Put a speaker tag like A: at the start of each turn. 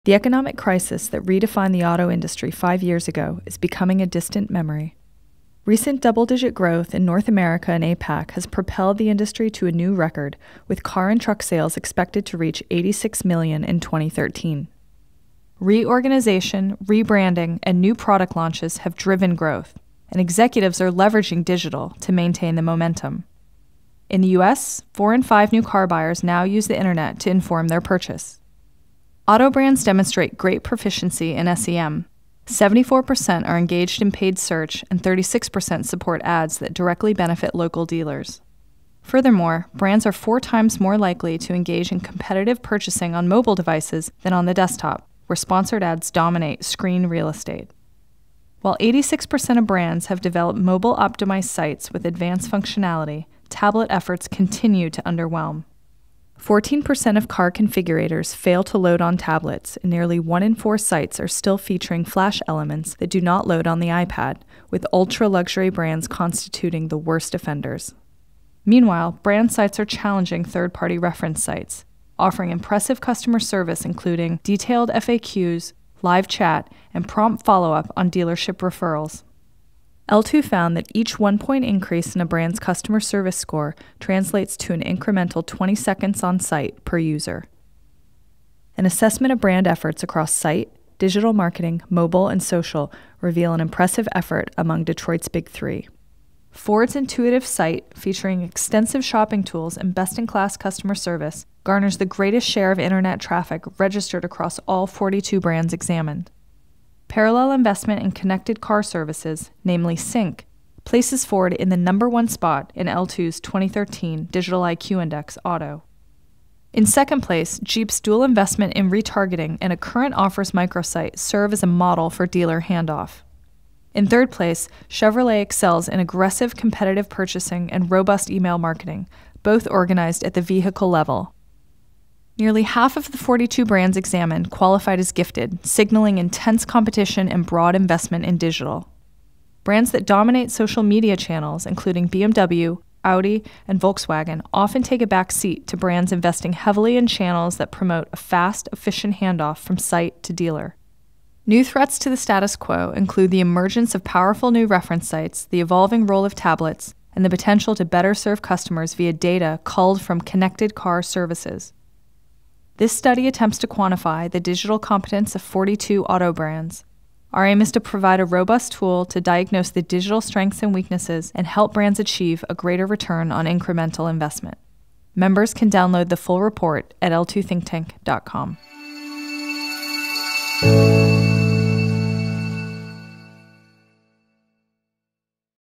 A: The economic crisis that redefined the auto industry 5 years ago is becoming a distant memory. Recent double-digit growth in North America and APAC has propelled the industry to a new record, with car and truck sales expected to reach 86 million in 2013. Reorganization, rebranding, and new product launches have driven growth, and executives are leveraging digital to maintain the momentum. In the US, 4 in 5 new car buyers now use the internet to inform their purchase. Auto brands demonstrate great proficiency in SEM. 74% are engaged in paid search, and 36% support ads that directly benefit local dealers. Furthermore, brands are 4 times more likely to engage in competitive purchasing on mobile devices than on the desktop, where sponsored ads dominate screen real estate. While 86% of brands have developed mobile-optimized sites with advanced functionality, tablet efforts continue to underwhelm. 14% of car configurators fail to load on tablets, and nearly 1 in 4 sites are still featuring flash elements that do not load on the iPad, with ultra-luxury brands constituting the worst offenders. Meanwhile, brand sites are challenging third-party reference sites, offering impressive customer service including detailed FAQs, live chat, and prompt follow-up on dealership referrals. L2 found that each 1-point increase in a brand's customer service score translates to an incremental 20 seconds on site per user. An assessment of brand efforts across site, digital marketing, mobile, and social reveal an impressive effort among Detroit's Big Three. Ford's intuitive site, featuring extensive shopping tools and best-in-class customer service, garners the greatest share of internet traffic registered across all 42 brands examined. Parallel investment in connected car services, namely Sync, places Ford in the #1 spot in L2's 2013 Digital IQ Index Auto. In second place, Jeep's dual investment in retargeting and a current offers microsite serve as a model for dealer handoff. In third place, Chevrolet excels in aggressive competitive purchasing and robust email marketing, both organized at the vehicle level. Nearly half of the 42 brands examined qualified as gifted, signaling intense competition and broad investment in digital. Brands that dominate social media channels, including BMW, Audi, and Volkswagen, often take a back seat to brands investing heavily in channels that promote a fast, efficient handoff from site to dealer. New threats to the status quo include the emergence of powerful new reference sites, the evolving role of tablets, and the potential to better serve customers via data culled from connected car services. This study attempts to quantify the digital competence of 42 auto brands. Our aim is to provide a robust tool to diagnose the digital strengths and weaknesses and help brands achieve a greater return on incremental investment. Members can download the full report at l2thinktank.com.